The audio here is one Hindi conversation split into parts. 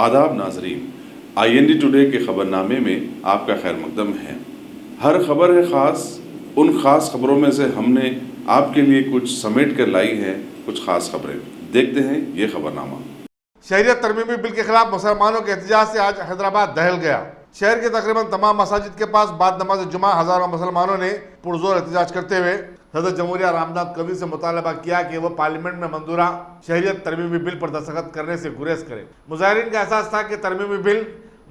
आदाब नाजरीन, IND टुडे के खबरनामे में आपका खैर मकदम है। हर खबर है ख़ास, उन ख़ास खबरों में से हमने आपके लिए कुछ समेट कर लाई हैं कुछ ख़ास खबरें। देखते हैं ये खबरनामा। शहरियत तरमीमी बिल के खिलाफ मुसलमानों के एहतजाज से आज हैदराबाद दहल गया। शहर के तकरीबन तमाम मसाजिद के पास बाद नमाज जुमा हजारों मुसलमानों ने पुरजोर एहतजाज करते हुए सदर जमहूरिया रामनाथ कोविंद से मुतालबा किया कि वह पार्लियामेंट में मंजूरा शहरियत तरमीमी बिल पर दस्तखत करने से गुरेज करें। मुजाहिरीन का एहसास था कि तरमीमी बिल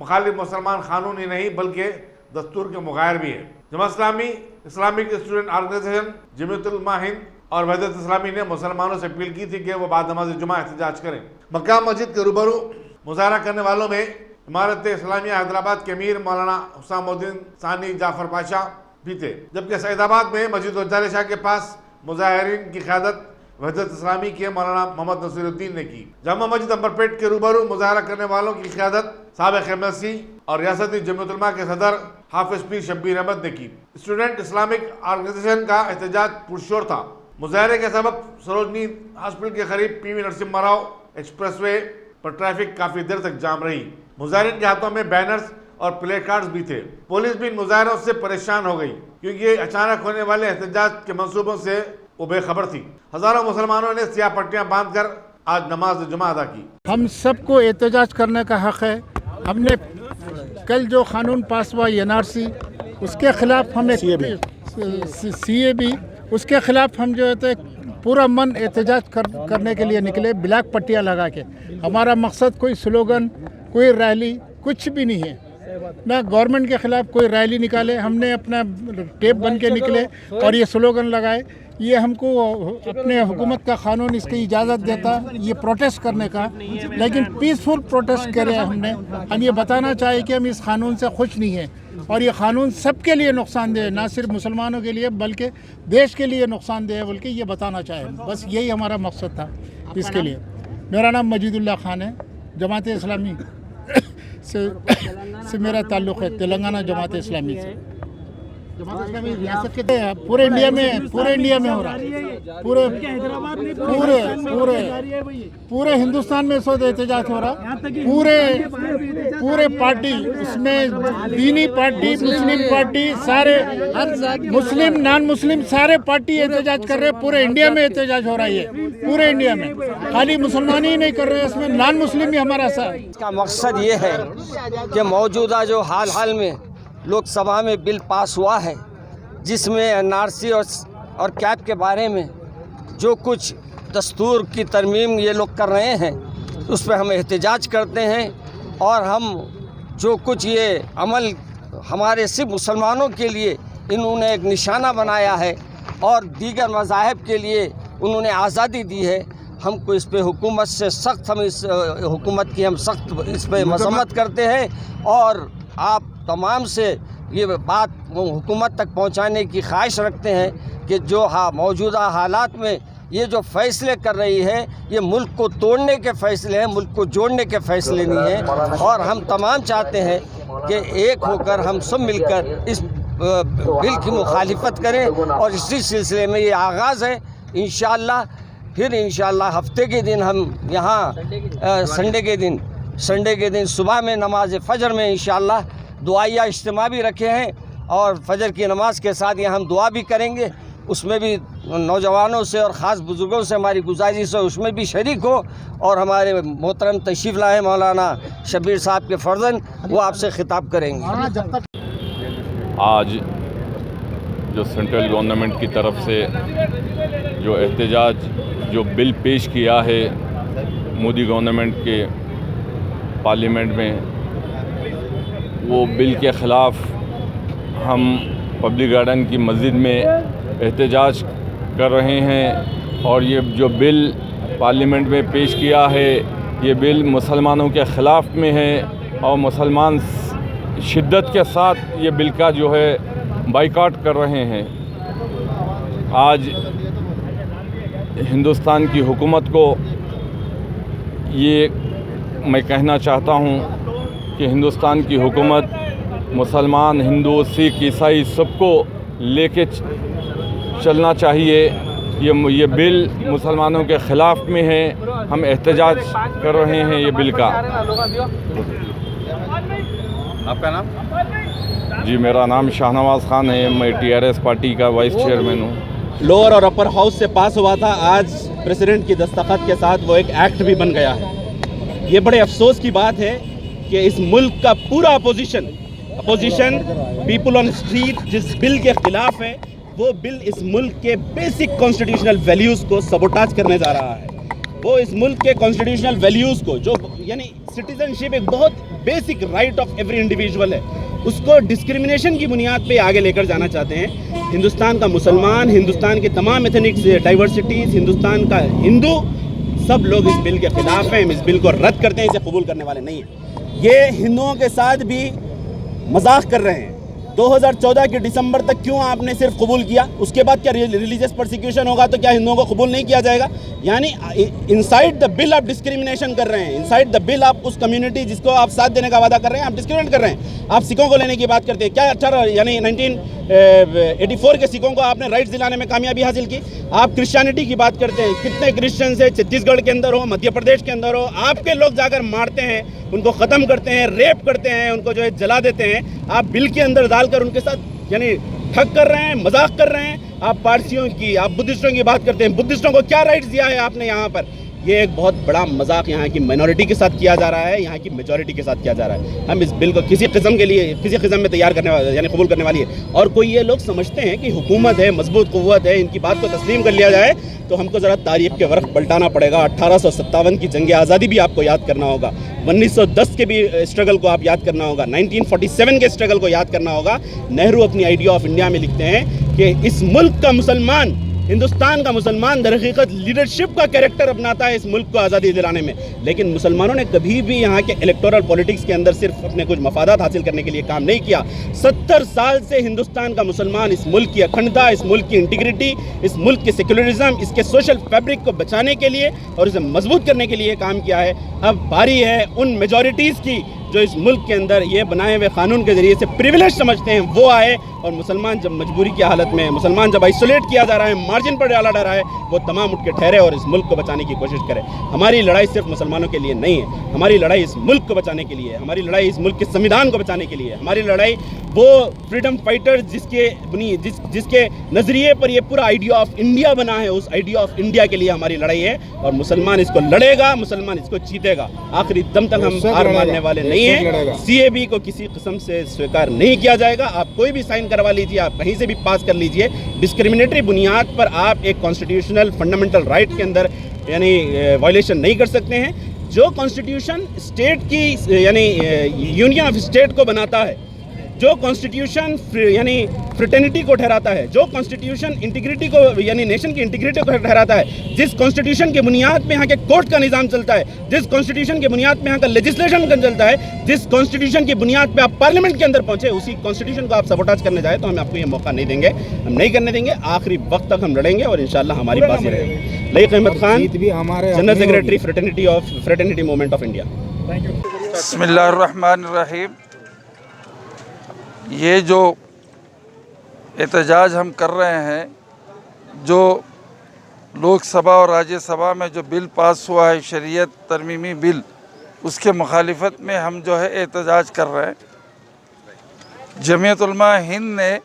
मुखालिफ मुसलमान कानून ही नहीं बल्कि दस्तूर के मुगायर भी है। Jamaat Islami, Islamic student organisation, Jamiatul उलमा हिंद और वहदत इस्लामी ने मुसलमानों से अपील की थी कि वो बाद नमाज जुमा एहतजाज करें। मक्का मस्जिद के रूबरू मुजाहरा करने वालों में इमारत इस्लामिया हैदराबाद के अमीर मौलाना हुसैनुद्दीन सानी जाफर पाशा भी थे, जबकि सैदाबाद में मस्जिद वज्जार शाह के पास मुजाहिरीन की क़यादत वहदत इस्लामी के मौलाना मोहम्मद नसीरुद्दीन ने की। जामा मस्जिद अंबरपेट के रूबरू मुजाहरा करने वालों की क़यादत साबिक़ एमएससी और रियासती जमीयत उलमा के सदर हाफिज पीर शब्बीर अहमद ने की। स्टूडेंट इस्लामिक ऑर्गेनाइजेशन का एहतजाज पुरशोर था। मुजाहरे के सबब सरोजनी हॉस्पिटल के करीब PV नरसिम्हा राव एक्सप्रेसवे पर ट्रैफिक काफी देर तक जाम रही। मुजाहिरीन के हाथों में बैनर्स और प्ले कार्ड्स भी थे। पुलिस भी इन मुजाहिरों से परेशान हो गई क्योंकि अचानक होने वाले एहतजाज के मंसूबों से वो बेखबर थी। हजारों मुसलमानों ने सियाह पट्टियां बांधकर आज नमाज जुमा अदा की। हम सबको एहतजाज करने का हक है। हमने कल जो कानून पास हुआ NRC, उसके खिलाफ हमें CA भी, उसके खिलाफ हम जो है पूरा मन एहतजाज करने के लिए निकले, ब्लैक पट्टियाँ लगा के। हमारा मकसद कोई स्लोगन, कोई रैली कुछ भी नहीं है, ना गवर्नमेंट के खिलाफ कोई रैली निकाले। हमने अपना टेप बन के निकले और ये स्लोगन लगाए। ये हमको अपने हुकूमत का कानून इसकी इजाज़त देता ये प्रोटेस्ट करने का, लेकिन पीसफुल प्रोटेस्ट करे हमने। हम ये बताना चाहिए कि हम इस कानून से खुश नहीं हैं और ये कानून सबके लिए नुकसानदेह है, ना सिर्फ मुसलमानों के लिए बल्कि देश के लिए नुकसानदेह है, बल्कि ये बताना चाहें। बस यही हमारा मकसद था इसके लिए। मेरा नाम मजीदुल्लाह खान है। जमात इस्लामी से मेरा ताल्लुक़ है, तेलंगाना जमात इस्लामी से। जमात इस्लामी रियासत के पूरे इंडिया में हो रहा है, पूरे हिंदुस्तान में सो एहतजाज हो रहा। पूरे पार्टी, उसमें दीनी पार्टी, मुस्लिम पार्टी, सारे मुस्लिम नॉन मुस्लिम सारे पार्टी एहतजाज कर रहे हैं। पूरे इंडिया में एहतजाज हो रहा है, पूरे इंडिया में। खाली मुसलमान ही नहीं कर रहे, इसमें नॉन मुस्लिम भी हमारा साथ। इसका मकसद ये है कि मौजूदा जो हाल में लोकसभा में बिल पास हुआ है जिसमें NRC और कैप के बारे में जो कुछ दस्तूर की तरमीम ये लोग कर रहे हैं उस पर हम एहतजाज करते हैं। और हम जो कुछ ये अमल हमारे सिर्फ मुसलमानों के लिए इन्होंने एक निशाना बनाया है और दीगर मज़ाहिब के लिए उन्होंने आज़ादी दी है, हमको इस पे हुकूमत से सख्त, हम इस हुकूमत की हम सख्त इस पे मजम्मत करते हैं। और आप तमाम से ये बात हुकूमत तक पहुंचाने की ख्वाहिश रखते हैं कि जो मौजूदा हालात में ये जो फैसले कर रही है ये मुल्क को तोड़ने के फैसले हैं, मुल्क को जोड़ने के फैसले नहीं हैं। और हम तमाम चाहते हैं कि एक होकर हम सब मिलकर इस बिल की मुखालिफत करें। और इसी सिलसिले में ये आगाज़ है। इंशाअल्लाह फिर इंशाअल्लाह हफ्ते के दिन हम यहाँ संडे के दिन सुबह में नमाज फ़जर में इंशाअल्लाह दुआया इज्तिमा भी रखे हैं और फजर की नमाज के साथ यहाँ हम दुआ भी करेंगे। उसमें भी नौजवानों से और ख़ास बुज़ुर्गों से हमारी गुजारिश है उसमें भी शरीक हो। और हमारे मोहतरम तशरीफ़ लाए मौलाना शब्बीर साहब के फ़र्जन वो आपसे ख़िताब करेंगे। आज जो सेंट्रल गवर्नमेंट की तरफ से जो एहतजाज जो बिल पेश किया है मोदी गवर्नमेंट के पार्लियामेंट में, वो बिल के ख़िलाफ़ हम पब्लिक गार्डन की मस्जिद में एहतजाज कर रहे हैं। और ये जो बिल पार्लियामेंट में पेश किया है ये बिल मुसलमानों के ख़िलाफ़ में है और मुसलमान शिद्दत के साथ ये बिल का जो है बाइकआउट कर रहे हैं। आज हिंदुस्तान की हुकूमत को ये मैं कहना चाहता हूँ कि हिंदुस्तान की हुकूमत मुसलमान, हिंदू, सिख, ईसाई सबको लेके चलना चाहिए। ये बिल मुसलमानों के ख़िलाफ़ में है हम एहतजाज कर रहे हैं ये बिल का। आपका नाम? जी, मेरा नाम शाहनवाज खान है, मैं TRS पार्टी का वाइस चेयरमैन हूँ। लोअर और अपर हाउस से पास हुआ था, आज प्रेसिडेंट की दस्तखत के साथ वो एक एक्ट भी बन गया है। ये बड़े अफसोस की बात है कि इस मुल्क का पूरा अपोजिशन पीपल ऑन स्ट्रीट जिस बिल के खिलाफ है, वो बिल इस मुल्क के बेसिक कॉन्स्टिट्यूशनल वैल्यूज़ को सबोटाज करने जा रहा है। वो इस मुल्क के कॉन्स्टिट्यूशनल वैल्यूज़ को, जो यानी सिटीजनशिप एक बहुत basic right of every individual है, उसको डिस्क्रिमिनेशन की बुनियाद पे आगे लेकर जाना चाहते हैं। हिंदुस्तान का मुसलमान, हिंदुस्तान के तमाम एथनिक डाइवर्सिटीज़, हिंदुस्तान का हिंदू, सब लोग इस बिल के खिलाफ हैं। इस बिल को रद्द करते हैं, इसे कबूल करने वाले नहीं हैं। ये हिंदुओं के साथ भी मजाक कर रहे हैं। 2014 के दिसंबर तक क्यों आपने सिर्फ कबूल किया? उसके बाद क्या रिलीजियस परसिक्यूशन होगा तो क्या हिंदुओं को कबूल नहीं किया जाएगा? यानी इनसाइड द बिल आप डिस्क्रिमिनेशन कर रहे हैं। इनसाइड द बिल आप उस कम्युनिटी जिसको आप साथ देने का वादा कर रहे हैं, आप डिस्क्रिमिनेट कर रहे हैं। आप सिखों को लेने की बात करते हैं, क्या 1984 के सिखों को आपने राइट्स दिलाने में कामयाबी हासिल की? आप क्रिश्चियनिटी की बात करते हैं, कितने क्रिश्चियंस है छत्तीसगढ़ के अंदर हो, मध्य प्रदेश के अंदर हो, आपके लोग जाकर मारते हैं, उनको ख़त्म करते हैं, रेप करते हैं, उनको जो है जला देते हैं। आप बिल के अंदर डालकर उनके साथ यानी ठग कर रहे हैं, मजाक कर रहे हैं। आप पारसियों की, आप बुद्धिस्टों की बात करते हैं, बुद्धिस्टों को क्या राइट्स दिया है आपने यहाँ पर? ये एक बहुत बड़ा मजाक यहाँ की माइनॉरिटी के साथ किया जा रहा है, यहाँ की मेजॉरिटी के साथ किया जा रहा है। हम इस बिल को किसी किस्म में तैयार करने वाले यानी कबूल करने वाली है। और कोई ये लोग समझते हैं कि हुकूमत है, मजबूत कुव्वत है, इनकी बात को तस्लीम कर लिया जाए, तो हमको ज़रा तारीख के वर्क पलटाना पड़ेगा। 1857 की जंग आज़ादी भी आपको याद करना होगा, 1910 के भी स्ट्रगल को आप याद करना होगा, 1947 के स्ट्रगल को याद करना होगा। नेहरू अपनी आइडिया ऑफ इंडिया में लिखते हैं कि इस मुल्क का मुसलमान, हिंदुस्तान का मुसलमान दर हकीकत लीडरशिप का कैरेक्टर अपनाता है इस मुल्क को आज़ादी दिलाने में। लेकिन मुसलमानों ने कभी भी यहाँ के इलेक्टोरल पॉलिटिक्स के अंदर सिर्फ अपने कुछ मफादात हासिल करने के लिए काम नहीं किया। 70 साल से हिंदुस्तान का मुसलमान इस मुल्क की अखंडता, इस मुल्क की इंटीग्रिटी, इस मुल्क के सेक्युलरिज्म, इसके सोशल फैब्रिक को बचाने के लिए और इसे मजबूत करने के लिए काम किया है। अब बारी है उन मेजॉरिटीज़ की जो इस मुल्क के अंदर ये बनाए हुए कानून के ज़रिए से प्रिविलेज समझते हैं, वो आए और मुसलमान जब मजबूरी की हालत में, मुसलमान जब आइसोलेट किया जा रहा है, मार्जिन पर डाला जा रहा है, वो तमाम उठ के ठहरे और इस मुल्क को बचाने की कोशिश करे। हमारी लड़ाई सिर्फ मुसलमानों के लिए नहीं है, हमारी लड़ाई इस मुल्क को बचाने के लिए है, हमारी लड़ाई इस मुल्क के संविधान को बचाने के लिए है, हमारी लड़ाई वो फ्रीडम फाइटर्स जिसके नज़रिए पर ये पूरा आइडिया ऑफ इंडिया बना है, उस आइडिया ऑफ इंडिया के लिए हमारी लड़ाई है। और मुसलमान इसको लड़ेगा, मुसलमान इसको जीतेगा, आखिरी दम तक हम हार मानने वाले नहीं हैं। CAB को किसी किस्म से स्वीकार नहीं किया जाएगा। आप कोई भी साइन करवा लीजिए, आप कहीं से भी पास कर लीजिए, डिस्क्रिमिनेटरी बुनियाद पर आप एक कॉन्स्टिट्यूशनल फंडामेंटल राइट के अंदर यानी वायलेशन नहीं कर सकते हैं। जो कॉन्स्टिट्यूशन स्टेट की यानी यूनियन ऑफ स्टेट को बनाता है, जो कॉन्स्टिट्यूशन यानी फ्रेटर्निटी को ठहराता है, जो कॉन्स्टिट्यूशन इंटीग्रिटी को यानी नेशन की इंटीग्रिटी को ठहराता है, जिस कॉन्स्टिट्यूशन के बुनियाद पे यहाँ के कोर्ट का निज़ाम चलता है, जिस कॉन्स्टिट्यूशन के बुनियाद पे यहाँ का लेजिस्लेशन चलता है, जिस कॉन्स्टिट्यूशन की बुनियाद पे आप पार्लियामेंट के अंदर पहुँचे, उसी कॉन्स्टिट्यूशन को आप सबोटाज करने जाए तो हम आपको ये मौका नहीं देंगे, हम नहीं करने देंगे। आखिरी वक्त तक हम लड़ेंगे और इंशाल्लाह हमारी बात ही रहेगी। Laeeq Ahmad Khan, general secretary fraternity movement of India. बिस्मिल्लाहिर्रहमानिर्रहीम। ये जो एहतजाज हम कर रहे हैं, जो लोकसभा और राज्यसभा में जो बिल पास हुआ है शरीयत तरमीमी बिल, उसके मुखालिफत में हम जो है एहतजाज कर रहे हैं। जमीयत उलमा हिंद ने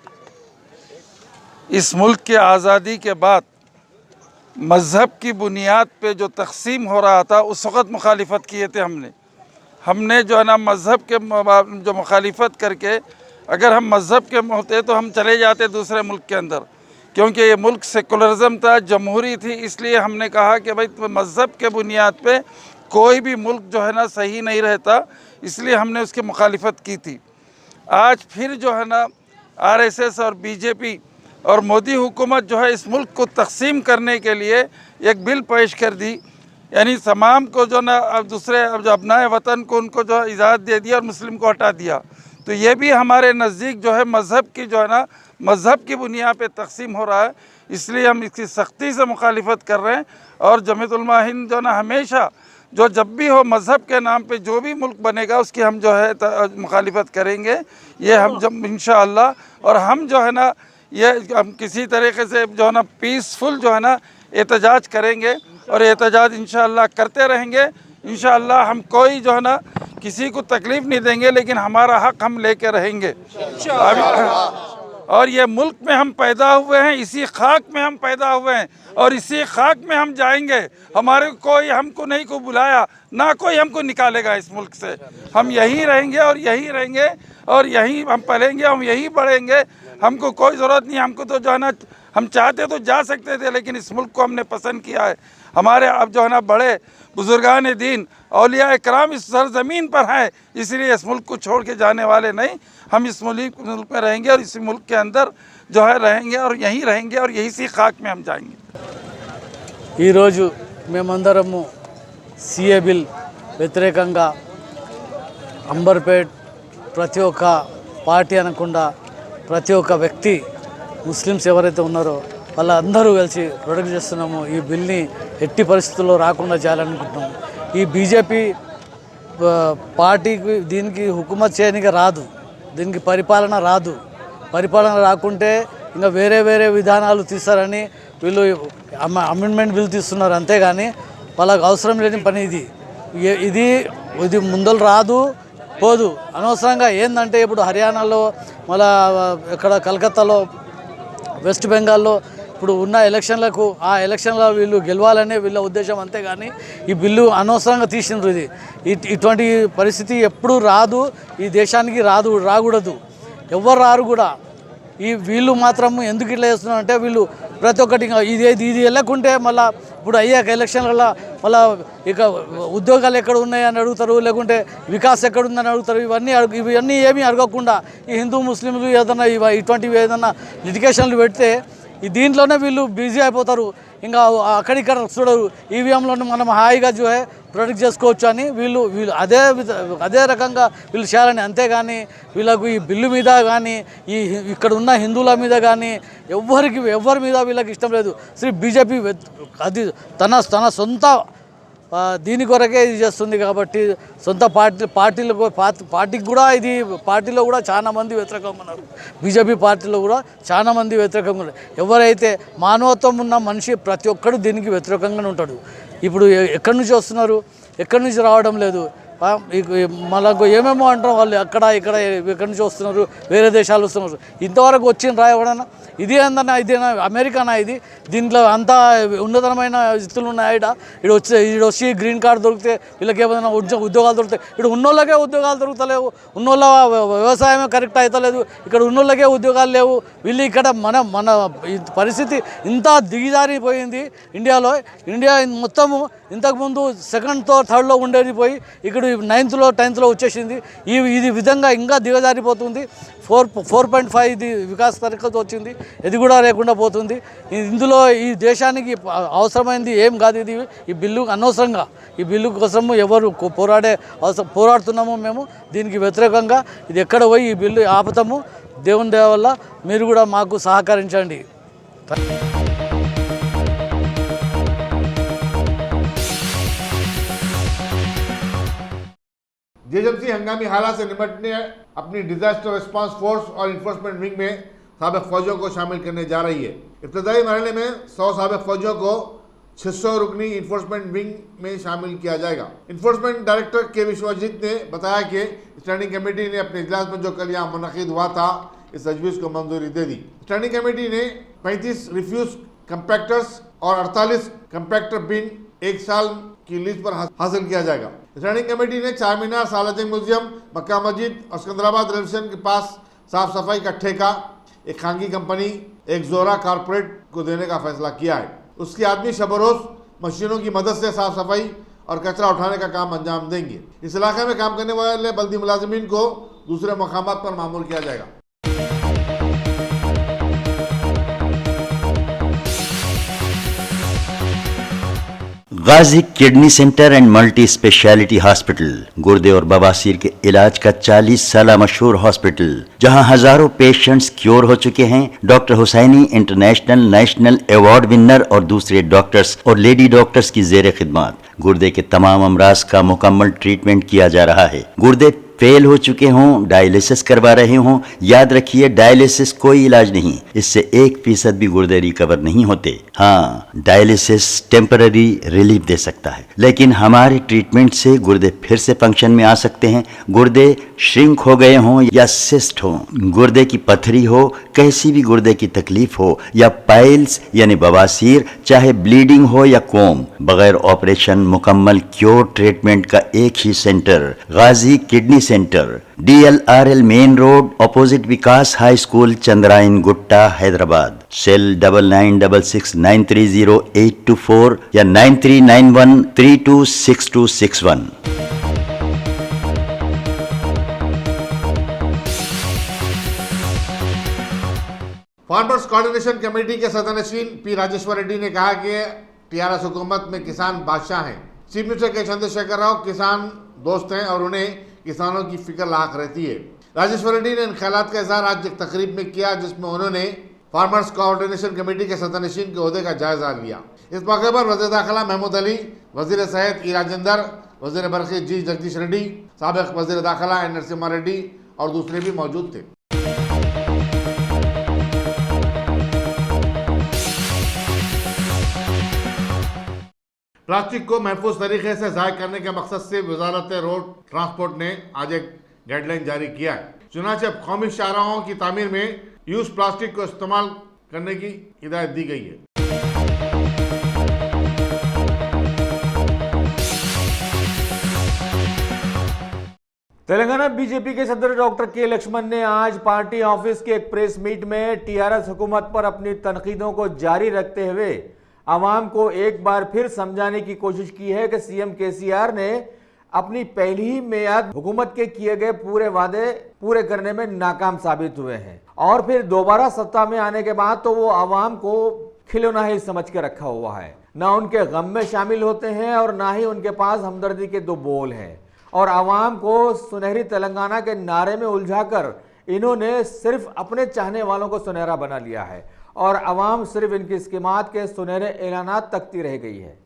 इस मुल्क के आज़ादी के बाद मज़हब की बुनियाद पे जो तक़सीम हो रहा था, उस वक़्त मुखालिफत किए थे। हमने जो है ना मज़हब के जो मुखालिफत करके, अगर हम मज़हब के होते तो हम चले जाते दूसरे मुल्क के अंदर, क्योंकि ये मुल्क सेकुलरिज़म था, जमहूरी थी। इसलिए हमने कहा कि भाई मज़हब के बुनियाद पे कोई भी मुल्क जो है ना सही नहीं रहता, इसलिए हमने उसकी मुखालिफत की थी। आज फिर जो है ना RSS और BJP और मोदी हुकूमत जो है इस मुल्क को तक़सीम करने के लिए एक बिल पेश कर दी, यानी तमाम को जो ना अब दूसरे अब जो अपनाए वतन को उनको जो इजाज़त दे दिया और मुस्लिम को हटा दिया। तो ये भी हमारे नज़दीक जो है मज़हब की जो है ना मज़हब की बुनियाद पे तक़सीम हो रहा है, इसलिए हम इसकी सख्ती से मुखालिफत कर रहे हैं। और जमीयत उलमा हिंद जो ना हमेशा जो जब भी हो मज़हब के नाम पे जो भी मुल्क बनेगा उसकी हम जो है मुखालिफत करेंगे। ये हम जब इंशाअल्लाह, और हम जो है ना ये हम किसी तरीके से जो है ना पीसफुल जो है ना एहतजाज करेंगे और एहतजाज इंशाअल्लाह करते रहेंगे। इंशाअल्लाह हम कोई जो है ना किसी को तकलीफ़ नहीं देंगे, लेकिन हमारा हक हम लेके रहेंगे। और ये मुल्क में हम पैदा हुए हैं, इसी खाक में हम पैदा हुए हैं और इसी खाक में हम जाएंगे। हमारे कोई हमको नहीं को बुलाया, ना कोई हमको निकालेगा इस मुल्क से। हम यहीं रहेंगे और यहीं रहेंगे और यहीं हम पलेंगे, हम यहीं बढ़ेंगे। हमको कोई ज़रूरत नहीं, हमको तो जो है ना हम चाहते तो जा सकते थे, लेकिन इस मुल्क को हमने पसंद किया है। हमारे अब जो है ना बड़े बुजुर्गान दीन औलिया इकराम इस सरज़मीन पर हैं, इसलिए इस मुल्क को छोड़ के जाने वाले नहीं। हम इस मुल्क में रहेंगे और इसी मुल्क के अंदर जो है रहेंगे और यहीं रहेंगे और यही सी खाक में हम जाएंगे। ఈ రోజు మేమందరము సిఏ బిల్ వ్యతిరేకంగా అంబర్పేట్ ప్రతి ఒక్క పార్టీ అనకుండా ప్రతి ఒక్క వ్యక్తి ముస్లిమ్స్ ఎవరైతే ఉన్నారో వాళ్ళందరూ కలిసి ప్రొటెక్ట్ చేస్తున్నాము। ఈ బిల్ని ఎట్టి పరిస్థితుల్లో రాకుండా చేయాలనుకుంటున్నాము। ఈ బీజేపీ పార్టీకి దీనికి హుకుమత్ చేయడానికి రాదు, దీనికి పరిపాలన రాదు। పరిపాలన రాకుంటే ఇంకా వేరే వేరే విధానాలు తీస్తారని వీళ్ళు అమెండ్మెంట్ బిల్ తీస్తున్నారు, అంతేగాని వాళ్ళకి అవసరం లేని పని ఇది ఇది ముందలు రాదు పోదు। అనవసరంగా ఏంటంటే ఇప్పుడు హర్యానాలో మళ్ళా ఇక్కడ కలకత్తాలో వెస్ట్ బెంగాల్లో ఇప్పుడు ఉన్న ఎలక్షన్లకు ఆ ఎలక్షన్లో వీళ్ళు గెలవాలనే వీళ్ళ ఉద్దేశం, అంతేగాని ఈ బిల్లు అనవసరంగా తీసిండ్రు। ఇటువంటి పరిస్థితి ఎప్పుడు రాదు, ఈ దేశానికి రాకూడదు, ఎవరు రారు కూడా। ఈ వీళ్ళు మాత్రం ఎందుకు ఇట్లా చేస్తున్నారు అంటే వీళ్ళు ప్రతి ఒక్కటి ఇది వెళ్ళకుంటే మళ్ళీ ఇప్పుడు అయ్యాక ఎలక్షన్లలో మళ్ళీ ఇక ఉద్యోగాలు ఎక్కడ ఉన్నాయని అడుగుతారు, లేకుంటే వికాస్ ఎక్కడుందని అడుగుతారు। ఇవన్నీ ఏమీ అడగకుండా ఈ హిందూ ముస్లింలు ఏదన్నా ఇటువంటివి ఏదన్నా లిటిగేషన్లు పెడితే దీంట్లోనే వీళ్ళు బిజీ అయిపోతారు, ఇంకా అక్కడిక్కడ చూడరు। ఈవీఎంలోనే మనం హాయిగా ప్రొటెక్ట్ చేసుకోవచ్చు అని వీళ్ళు అదే రకంగా వీళ్ళు చేయాలని, అంతేగాని వీళ్ళకు ఈ బిల్లు మీద కానీ ఇక్కడ ఉన్న హిందువుల మీద కానీ ఎవరి మీద వీళ్ళకి ఇష్టం లేదు। శ్రీ బీజేపీ అది తన సొంత దీని కొరకే ఇది చేస్తుంది కాబట్టి సొంత పార్టీకి కూడా పార్టీలో కూడా చాలా మంది వ్యతిరేకంగా ఉన్నారు। బీజేపీ పార్టీలో కూడా చాలా మంది వ్యతిరేకంగా ఉన్నారు। ఎవరైతే మానవత్వం ఉన్న మనిషి ప్రతి ఒక్కడు దీనికి వ్యతిరేకంగానే ఉంటాడు। ఇప్పుడు ఎక్కడి నుంచి వస్తున్నారు, ఎక్కడి నుంచి రావడం లేదు, మనకు ఏమేమో అంటారు వాళ్ళు, అక్కడ ఇక్కడ ఎక్కడి నుంచి వస్తున్నారు, వేరే దేశాలు వస్తున్నారు। ఇంతవరకు వచ్చిండ్రా ఎవడన్నా? ఇది ఏందన్నా, ఇదేనా అమెరికానా? ఇది దీంట్లో అంతా ఉన్నతమైన స్థితులు ఉన్నాయి। ఈడ వచ్చి గ్రీన్ కార్డు దొరికితే వీళ్ళకి ఏమైనా ఉద్యోగాలు దొరుకుతాయి। ఇక్కడ ఉన్నోళ్ళకే ఉద్యోగాలు దొరుకుతలేవు, ఉన్నోళ్ళ వ్యవసాయమే కరెక్ట్ అవుతలేదు, ఇక్కడ ఉన్నోళ్ళకే ఉద్యోగాలు లేవు। వీళ్ళు ఇక్కడ మన పరిస్థితి ఇంత దిగజారిపోయింది ఇండియాలో। ఇండియా మొత్తము ఇంతకుముందు సెకండ్తో థర్డ్లో ఉండేది పోయి ఇక్కడ 9th 10th వచ్చేసింది। ఇది విధంగా ఇంకా దిగజారిపోతుంది। 4.5 ఇది వికాస్ తరగతి వచ్చింది, ఇది కూడా లేకుండా పోతుంది। ఇందులో ఈ దేశానికి అవసరమైంది ఏం కాదు ఇది। ఈ బిల్లు అనవసరంగా, ఈ బిల్లు కోసం ఎవరు పోరాడుతున్నాము మేము దీనికి వ్యతిరేకంగా। ఇది ఎక్కడ పోయి ఈ బిల్లు ఆపుతాము। దేవుని దయ వల్ల మీరు కూడా మాకు సహకరించండి। जेएमसी हंगामी हालात से निपटने अपनी डिजास्टर रिस्पांस फोर्स और इन्फोर्समेंट विंग में साबिक फौजियों को शामिल करने जा रही है। इब्तदाई मरहले में 100 साबिक फौजियों को 600 रुकनी इन्फोर्समेंट विंग में शामिल किया जाएगा। इन्फोर्समेंट डायरेक्टर के विश्वजीत ने बताया कि स्टैंडिंग कमेटी ने अपने इजलास में जो कल यहाँ मुनक़िद हुआ था, इस तजवीज़ को मंजूरी दे दी। स्टैंडिंग कमेटी ने 35 रिफ्यूज कंपैक्टर्स और 48 कंपैक्टर बिन 1 साल की लीज पर हासिल किया जाएगा। स्टैंडिंग कमेटी ने चार मीनार, सालाजंग म्यूजियम, मक्का मस्जिद और सिकंदराबाद रेलवे स्टेशन के पास साफ सफाई का ठेका एक खानगी कंपनी, एक जोरा कारपोरेट को देने का फैसला किया है। उसके आदमी शबरोज मशीनों की मदद से साफ सफाई और कचरा उठाने का काम अंजाम देंगे। इस इलाके में काम करने वाले बल्दी मुलाजिमीन को दूसरे मकामात पर मामूल किया जाएगा। Ghazi kidney centre and multi speciality hospital, गुर्दे और बवासीर के इलाज का 40 साल मशहूर हॉस्पिटल, जहां हजारों पेशेंट्स क्योर हो चुके हैं। Doctor Hussaini international national award winner और दूसरे डॉक्टर्स और लेडी डॉक्टर्स की जेर खिदमत गुर्दे के तमाम अमराज का मुकम्मल ट्रीटमेंट किया जा रहा है। गुर्दे फेल हो चुके हों, डायलिसिस करवा रहे हों, याद रखिए डायलिसिस कोई इलाज नहीं, इससे 1% भी गुर्दे रिकवर नहीं होते। हाँ, डायलिसिस टेम्पररी रिलीफ दे सकता है, लेकिन हमारे ट्रीटमेंट से गुर्दे फिर से फंक्शन में आ सकते हैं। गुर्दे श्रिंक हो गए हों या सिस्ट हो, गुर्दे की पथरी हो, कैसी भी गुर्दे की तकलीफ हो, या पाइल्स यानी बवासीर, चाहे ब्लीडिंग हो या कोम, बगैर ऑपरेशन मुकम्मल क्योर ट्रीटमेंट का एक ही centre, Ghazi kidney centre, DLRL main road, opposite Vikas high school, Chandrayangutta, Hyderabad. Cell 9966930824 या 9391326261। फार्मर्स कोऑर्डिनेशन कमेटी के सदस्य पी राजेश्वर रेड्डी ने कहा कि टीआरएस हुकूमत में किसान बादशाह हैं। चीफ मिनिस्टर के चंद्रशेखर राव किसान दोस्त हैं और उन्हें किसानों की फिक्र लाख रहती है। राजेश्वर रेड्डी ने इन ख्यालात का इजहार आज एक तकरीब में किया, जिसमें उन्होंने फार्मर्स कोऑर्डिनेशन कमेटी के सदस्य के ओहदे का जायजा लिया। इस मौके पर वज़ीर दाखिला महमूद अली, वज़ीर सेहत ई राजेंद्र, वज़ीर बरक़ी जी जगदीश रेड्डी, साबिक़ वज़ीर दाखिला एन नरसिम्हा रेड्डी और दूसरे भी मौजूद थे। प्लास्टिक को महफूज तरीके से ज़ाय करने के मकसद से वजारत रोड ट्रांसपोर्ट ने आज एक गाइडलाइन जारी किया है। चुनांचे अब कौमी शाहराहों की तामीर में यूज प्लास्टिक को इस्तेमाल करने की हिदायत दी गई है। तेलंगाना बीजेपी के सदर डॉक्टर के लक्ष्मण ने आज पार्टी ऑफिस के एक प्रेस मीट में टीआरएस हुकूमत पर अपनी तनकीदों को जारी रखते हुए आवाम को एक बार फिर समझाने की कोशिश की है कि सीएम केसीआर ने अपनी पहली ही मियाद हुकूमत के किए गए पूरे वादे पूरे करने में नाकाम साबित हुए हैं और फिर दोबारा सत्ता में आने के बाद तो वो आवाम को खिलौना ही समझ के रखा हुआ है। ना उनके गम में शामिल होते हैं और ना ही उनके पास हमदर्दी के दो बोल हैं और आवाम को सुनहरी तेलंगाना के नारे में उलझाकर इन्होंने सिर्फ अपने चाहने वालों को सुनहरा बना लिया है और आवाम सिर्फ इनकी स्कीमात के सुनहरे ऐलानात तकती रह गई है।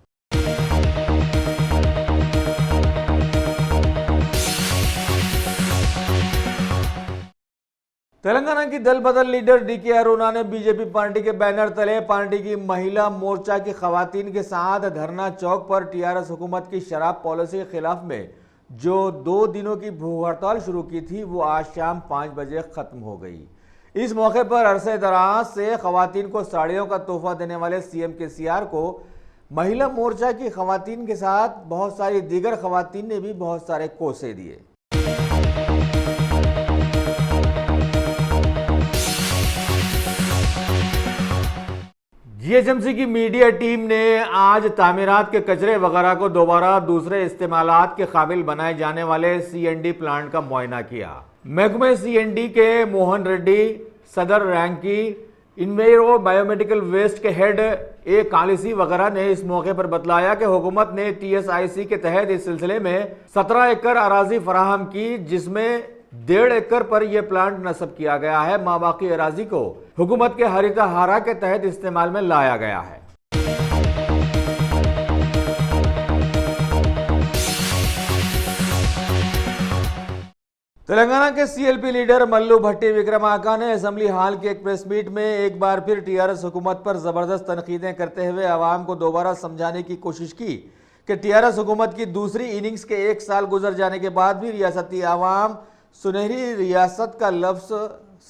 तेलंगाना की दल बदल लीडर डीके अरुणा ने बीजेपी पार्टी के बैनर तले पार्टी की महिला मोर्चा की खवातीन के साथ धरना चौक पर टीआरएस हुकूमत की शराब पॉलिसी के खिलाफ में जो 2 दिनों की भूख हड़ताल शुरू की थी वो आज शाम 5 बजे खत्म हो गई। इस मौके पर अरसे दराज से खवातीन को साड़ियों का तोहफा देने वाले सीएम केसीआर को महिला मोर्चा की खवातीन के साथ बहुत सारी दीगर खवातीन ने भी बहुत सारे कोसे दिए। जीएचएमसी की मीडिया टीम ने आज तामीरात के कचरे वगैरह को दोबारा दूसरे इस्तेमालात के काबिल बनाए जाने वाले सीएनडी प्लांट का मुआयना किया। महकमे सीएनडी के मोहन रेड्डी, सदर रैंकी, इनमेरो बायोमेडिकल वेस्ट के हेड ए कालिसी वगैरह ने इस मौके पर बतलाया कि हुकूमत ने टीएसआईसी के तहत इस सिलसिले में 17 एकड़ अराजी फराहम की, जिसमें 1.5 एकड़ पर यह प्लांट नस्ब किया गया है। माबाकी अराजी को हुकूमत के हरिता हारा के तहत इस्तेमाल में लाया गया है। तेलंगाना के सीएलपी लीडर मल्लू भट्टी विक्रमार्का ने असेंबली हाल के एक प्रेस मीट में एक बार फिर टीआरएस हुकूमत पर जबरदस्त तनकीदें करते हुए आवाम को दोबारा समझाने की कोशिश की कि टीआरएस हुकूमत की दूसरी इनिंग्स के 1 साल गुजर जाने के बाद भी रियासती आवाम सुनहरी रियासत का लफ्ज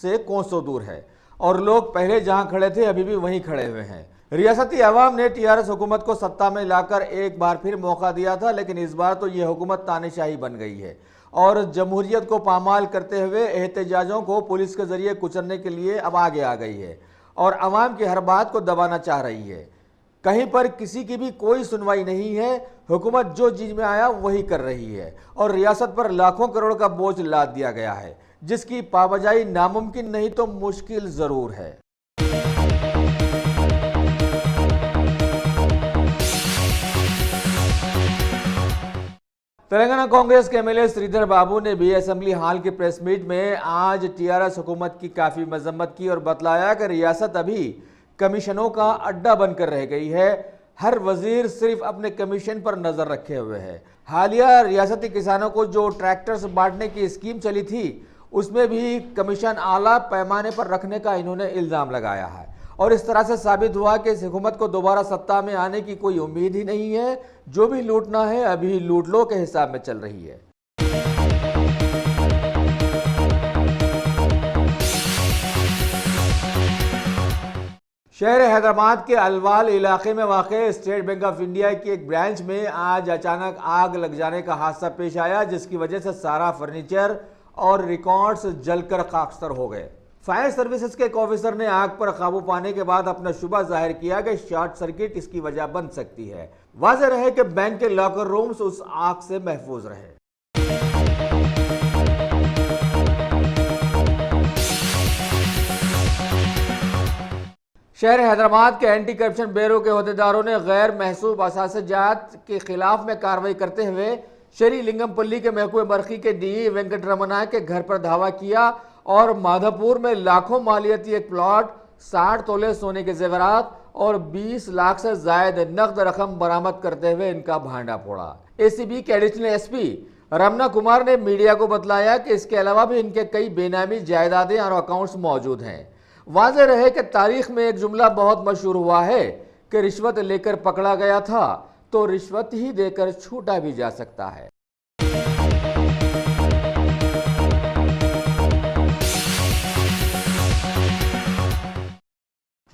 से कोसों दूर है और लोग पहले जहां खड़े थे अभी भी वहीं खड़े हुए हैं। रियासती आवाम ने टीआरएस हुकूमत को सत्ता में लाकर एक बार फिर मौका दिया था, लेकिन इस बार तो यह हुकूमत तानाशाही बन गई है और जमहूरियत को पामाल करते हुए एहतजाजों को पुलिस के जरिए कुचलने के लिए अब आगे आ गई है और आवाम की हर बात को दबाना चाह रही है। कहीं पर किसी की भी कोई सुनवाई नहीं है। हुकूमत जो चीज में आया वही कर रही है और रियासत पर लाखों करोड़ का बोझ लाद दिया गया है, जिसकी पाबजाई नामुमकिन नहीं तो मुश्किल जरूर है। तेलंगाना कांग्रेस के एमएलए श्रीधर बाबू ने भी असेंबली हाल के प्रेस मीट में आज टीआरएस हुकूमत की काफी मजम्मत की और बतलाया कि रियासत अभी कमीशनों का अड्डा बनकर रह गई है। हर वजीर सिर्फ अपने कमीशन पर नजर रखे हुए है। हालिया रियासती किसानों को जो ट्रैक्टर्स बांटने की स्कीम चली थी उसमें भी कमीशन आला पैमाने पर रखने का इन्होंने इल्जाम लगाया है और इस तरह से साबित हुआ कि इस हुकूमत को दोबारा सत्ता में आने की कोई उम्मीद ही नहीं है। जो भी लूटना है अभी लूट लो के हिसाब में चल रही है। शहर हैदराबाद के अलवाल इलाके में वाक़ स्टेट बैंक ऑफ इंडिया की एक ब्रांच में आज अचानक आग लग जाने का हादसा पेश आया, जिसकी वजह से सारा फर्नीचर और रिकॉर्ड्स जलकर खाकस्तर हो गए। फायर सर्विसेज के एक ऑफिसर ने आग पर काबू पाने के बाद अपना शुबा जाहिर किया कि शॉर्ट सर्किट इसकी वजह बन सकती है। वाज़ेह रहे कि बैंक के लॉकर रूम्स उस आग से महफूज रहे। शहर हैदराबाद के एंटी करप्शन ब्यूरो के अहदेदारों ने गैर महसूब असासजात के खिलाफ में कार्रवाई करते हुए श्री लिंगमपल्ली के महकूमे बरखी के डी वेंकटरमना के घर पर धावा किया और माधापुर में लाखों मालियती एक प्लॉट, 60 तोले सोने के जेवरात और 20 लाख से जायद नकद रकम बरामद करते हुए इनका भांडा फोड़ा। एसीबी के एडिशनल एसपी रमना कुमार ने मीडिया को बतलाया कि इसके अलावा भी इनके कई बेनामी जायदादें और अकाउंट्स मौजूद हैं। वाज़ेह रहे कि तारीख में एक जुमला बहुत मशहूर हुआ है कि रिश्वत लेकर पकड़ा गया था तो रिश्वत ही देकर छूटा भी जा सकता है।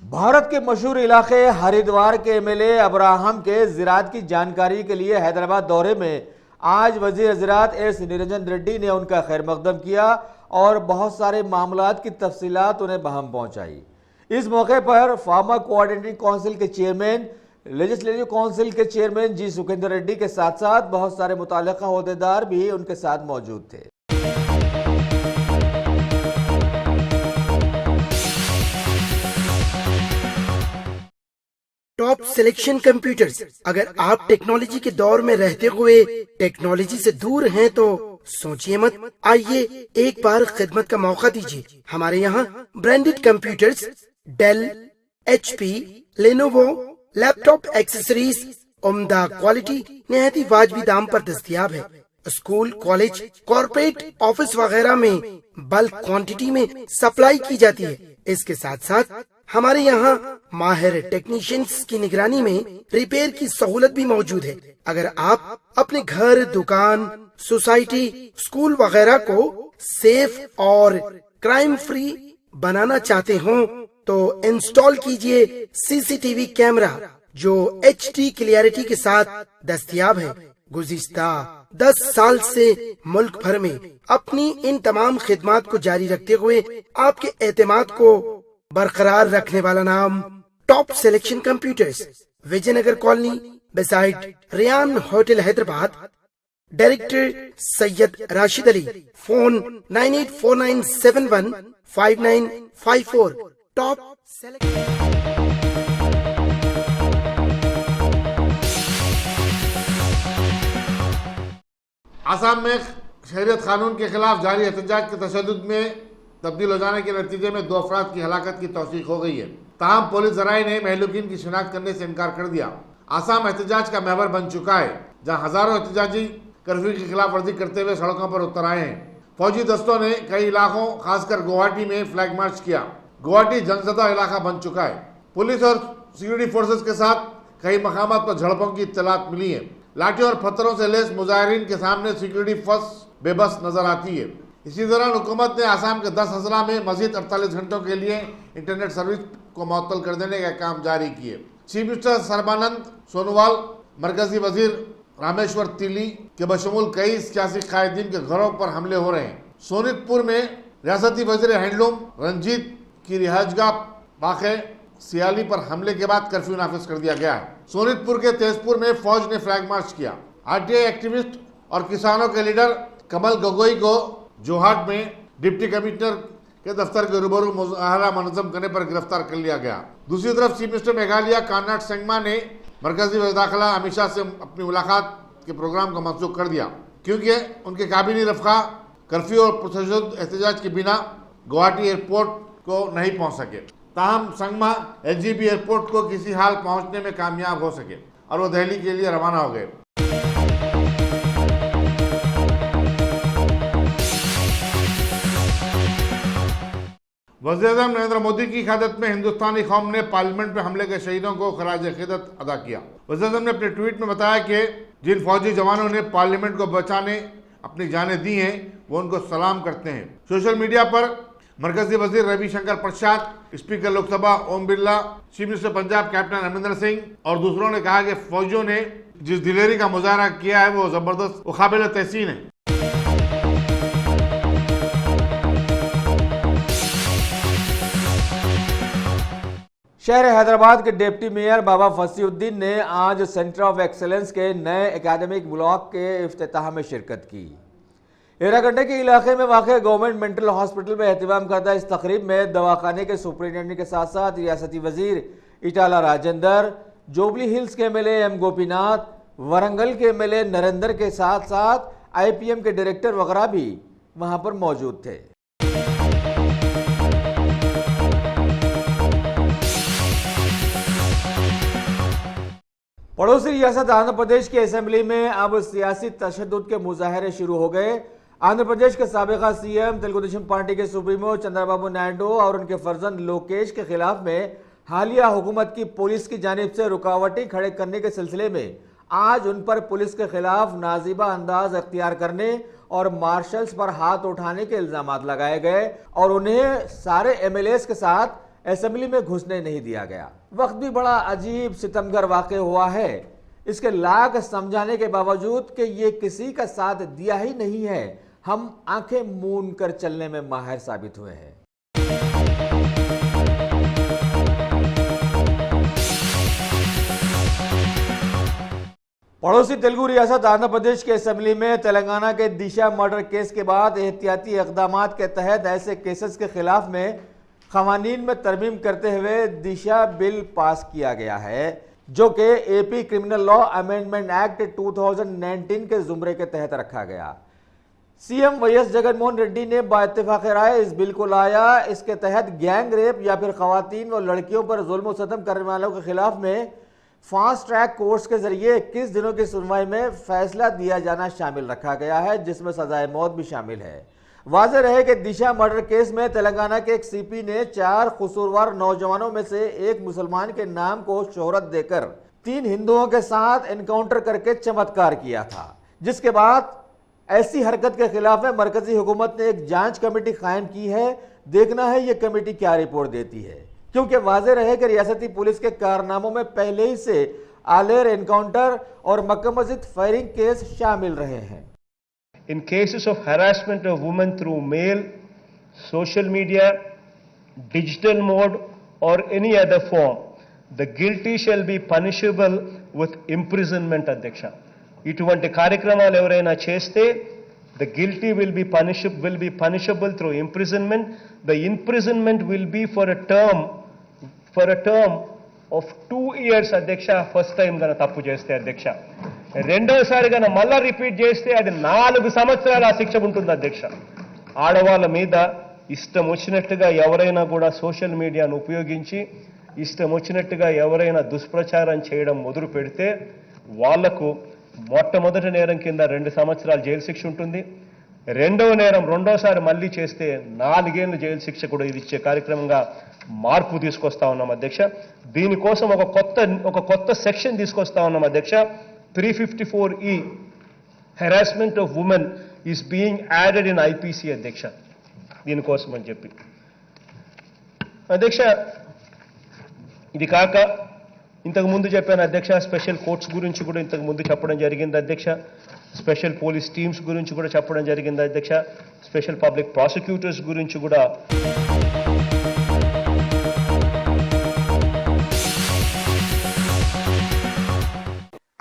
भारत के मशहूर इलाके हरिद्वार के एमएलए अब्राहम के ज़राअत की जानकारी के लिए हैदराबाद दौरे में आज वज़ीर ज़राअत एस निरंजन रेड्डी ने उनका खैर मकदम किया और बहुत सारे मामलात की तफसीलात उन्हें बहम पहुंचाई। इस मौके पर फार्मर कोऑर्डिनेटिंग काउंसिल के चेयरमैन, लेजिस्लेटिव काउंसिल के चेयरमैन जी सुखेंद्र रेड्डी के साथ साथ बहुत सारे मुताल्लिका ओहदेदार भी उनके साथ मौजूद थे। Top selection computers. अगर आप टेक्नोलॉजी के दौर में रहते हुए टेक्नोलॉजी से दूर हैं तो सोचिए मत, आइए एक बार खिदमत का मौका दीजिए। हमारे यहाँ branded computers Dell, HP, Lenovo, laptop accessories उम्दा क्वालिटी निहायती वाजबी दाम पर दस्तयाब है। स्कूल, कॉलेज, कॉर्पोरेट, ऑफिस वगैरह में बल्क क्वांटिटी में सप्लाई की जाती है। इसके साथ साथ हमारे यहाँ माहिर टेक्नीशियंस की निगरानी में रिपेयर की सहूलत भी मौजूद है। अगर आप अपने घर, दुकान, सोसाइटी, स्कूल वगैरह को सेफ और क्राइम फ्री बनाना चाहते हो तो इंस्टॉल कीजिए CCTV कैमरा जो HD क्लियरिटी के साथ दस्तयाब है। गुज़िश्ता 10 साल से मुल्क भर में अपनी इन तमाम खिदमात को जारी रखते हुए आपके एतमाद को बरकरार रखने वाला नाम top selection computers, Vijayanagar colony beside Riyan hotel Hyderabad. Director Syed Rashid Ali. Phone 9849715954। Top Assam में शहरियत कानून के खिलाफ जारी एहतजाज के तशद्दुद में तब्दील हो जाने के नतीजे में 2 अफराद की हलाकत की तौसीक हो गई है। ताहम पुलिस ज़राए ने महलूकीन की शिनाख्त करने से इनकार कर दिया। आसाम एहतजाज का महवर बन चुका है, जहाँ हजारों एहतजाजी कर्फ्यू की खिलाफ वर्जी करते हुए सड़कों पर उतर आए हैं। फौजी दस्तों ने कई इलाकों खासकर गुवाहाटी में फ्लैग मार्च किया। गुवाहाटी जंगज़दा इलाका बन चुका है। पुलिस और सिक्योरिटी फोर्सेस के साथ कई मकामात पर झड़पों की इत्तलात मिली है। लाठी और पत्थरों से लैस मुजाहिरीन के सामने सिक्योरिटी फोर्स बेबस नजर आती है। इसी दौरान हुकूमत ने आसाम के 10 अजला में मजीद 48 घंटों के लिए इंटरनेट सर्विस को मुअत्तल कर देने का काम जारी किए। चीफ मिनिस्टर सर्बानंद सोनोवाल, मरकजी वजीर रामेश्वर तिली के बशमूल कई सियासी कायदीन के घरों पर हमले हो रहे हैं। सोनितपुर में रियासती वजीर हैंडलूम रंजीत की रिहायशगाह वाक़े सियाली पर हमले के बाद कर्फ्यू नाफिज कर दिया गया है। सोनितपुर के तेजपुर में फौज ने फ्लैग मार्च किया। RTI एक्टिविस्ट और किसानों के लीडर कमल गगोई को जोहाट में डिप्टी कमिश्नर के दफ्तर के रूबरू मुजाहरा मुनज़्ज़म करने पर गिरफ्तार कर लिया गया। दूसरी तरफ चीफ मिनिस्टर मेघालय कर्नाड संगमा ने मरकजी वज़ीर दाखिला अमित शाह से अपनी मुलाकात के प्रोग्राम को मंसूख कर दिया क्योंकि उनके काबिनी रफ़्क़ा कर्फ्यू और पुरतशद्दुद एहतजाज के बिना गुवाहाटी एयरपोर्ट को नहीं पहुँच सके। ताहम संगमा एलजीबी एयरपोर्ट को किसी हाल पहुंचने में कामयाब हो सके और वो दिल्ली के लिए रवाना हो गए। वज़ीर-ए-आज़म नरेंद्र मोदी की क़यादत में हिंदुस्तानी कौम ने पार्लियामेंट में हमले के शहीदों को खराज अक़ीदत अदा किया। वज़ीर-ए-आज़म ने अपने ट्वीट में बताया कि जिन फौजी जवानों ने पार्लियामेंट को बचाने अपनी जानें दी हैं वो उनको सलाम करते हैं। सोशल मीडिया पर मरकजी वजीर Ravishankar Prasad, speaker Lok Sabha Om Birla, chief minister Punjab captain Amarinder Singh और दूसरों ने कहा कि फौजियों ने जिस दिलेरी का मुजाहरा किया है वो जबरदस्त, वो काबिल तहसीन है। शहर हैदराबाद के डिप्टी मेयर बाबा फसीउद्दीन ने आज सेंटर ऑफ एक्सेलेंस के नए एकेडमिक ब्लॉक के इफ्तिताह में शिरकत की। एरागड्डे के इलाके में वाक़ गवर्नमेंट मेंटल हॉस्पिटल में एहतमाम करदा इस तकरीब में दवाखाने के सुपरिटेंडेंट के साथ साथ रियासती वजीर इटाला राजेंद्र, जोबली हिल्स के एमएलए एम गोपीनाथ, वरंगल के एमएलए नरेंद्र के साथ साथ आईपीएम के डायरेक्टर वगैरह भी वहां पर मौजूद थे। पड़ोसी रियासत आंध्र प्रदेश की असेंबली में अब सियासी तशद्दुद के मुजाहरे शुरू हो गए। आंध्र प्रदेश के साबिका सीएम तेलुगुदेशम पार्टी के सुप्रीमो चंद्रबाबू नायडू और उनके फर्जंद लोकेश के खिलाफ में हालिया हुकूमत की पुलिस की जानिब से रुकावटें खड़े करने के सिलसिले में आज उन पर पुलिस के खिलाफ नाजीबा अंदाज अख्तियार करने और मार्शल्स पर हाथ उठाने के इल्जाम लगाए गए और उन्हें सारे एमएलएस के साथ असेंबली में घुसने नहीं दिया गया। वक्त भी बड़ा अजीब सितमगर वाक़या हुआ है। इसके लाख समझाने के बावजूद कि ये किसी का साथ दिया ही नहीं है, हम आंखें मूंद कर चलने में माहिर साबित हुए हैं। पड़ोसी तेलुगु रियासत आंध्र प्रदेश के असेंबली में तेलंगाना के दिशा मर्डर केस के बाद एहतियाती इक़दामात के तहत ऐसे केसेस के खिलाफ में क़वानीन में तरमीम करते हुए दिशा बिल पास किया गया है, जो कि AP criminal law amendment act 2019 के जुमरे के तहत रखा गया। सीएम वाईएस जगनमोहन रेड्डी ने बाइत्तेफाक राय इस बिल को लाया। इसके तहत गैंग रेप या फिर खवातीन और लड़कियों पर जुल्म सतम करने वालों के खिलाफ में फास्ट ट्रैक कोर्ट्स के जरिए 21 दिनों की सुनवाई में फैसला दिया जाना शामिल रखा गया है, जिसमें सजाए मौत भी शामिल है। वाज़ेह रहे कि दिशा मर्डर केस में तेलंगाना के एक सीपी ने 4 कसूरवार नौजवानों में से एक मुसलमान के नाम को शोहरत देकर 3 हिंदुओं के साथ एनकाउंटर करके चमत्कार किया था, जिसके बाद ऐसी हरकत के खिलाफ में मरकजी हुकूमत ने एक जांच कमेटी कायम की है। देखना है ये कमेटी क्या रिपोर्ट देती है, क्योंकि वाज़ेह रहे कि रियासती पुलिस के कारनामों में पहले ही से आलेर एनकाउंटर और मक्का मस्जिद फायरिंग केस शामिल रहे हैं। In cases of harassment of women through mail, social media, digital mode or any other form, the guilty shall be punishable with imprisonment, Adhyaksha. ఇటువంటి కార్యక్రమాలు ఎవరైనా చేస్తే the guilty will be punishable through imprisonment. The imprisonment will be for a term of 2 years, Adhyaksha. First time gana తప్పు చేస్తే Adhyaksha. రెండోసారి గన మళ్ళా రిపీట్ చేస్తే అది 4 సంవత్సరాల శిక్ష ఉంటుంది అధ్యక్ష. ఆడవాళ్ళ మీద ఇష్టం వచ్చినట్టుగా ఎవరైనా కూడా సోషల్ మీడియాను ఉపయోగించి ఇష్టం వచ్చినట్టుగా ఎవరైనా దుష్ప్రచారం చేయడం మొదలు పెడితే వాళ్లకు మొట్టమొదటి నేరం కింద 2 సంవత్సరాల జైలు శిక్ష ఉంటుంది. రెండవ నేరం రెండోసారి మళ్ళీ చేస్తే 4 ఏళ్ల జైలు శిక్ష కూడా ఇది ఇచ్చే కార్యక్రమంగా మార్పు తీసుకొస్తా ఉన్నాం అధ్యక్ష. దీనికోసం ఒక కొత్త సెక్షన్ తీసుకొస్తా ఉన్నాం అధ్యక్ష. 354E harassment of women is being added in IPC అధ్యక్ష. దీనికోసం అని చెప్పి అధ్యక్ష, ఇది కాక ఇంతకు ముందు చెప్పాను అధ్యక్ష, స్పెషల్ కోర్ట్స్ గురించి కూడా ఇంతకు ముందు చెప్పడం జరిగింది అధ్యక్ష. స్పెషల్ పోలీస్ టీమ్స్ గురించి కూడా చెప్పడం జరిగింది అధ్యక్ష. స్పెషల్ పబ్లిక్ ప్రాసిక్యూటర్స్ గురించి కూడా.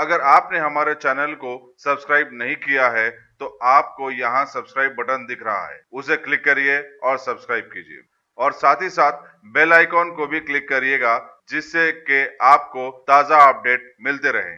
अगर आपने हमारे चैनल को सब्सक्राइब नहीं किया है तो आपको यहाँ सब्सक्राइब बटन दिख रहा है, उसे क्लिक करिए और सब्सक्राइब कीजिए और साथ ही साथ बेल आइकॉन को भी क्लिक करिएगा, जिससे कि आपको ताज़ा अपडेट मिलते रहें।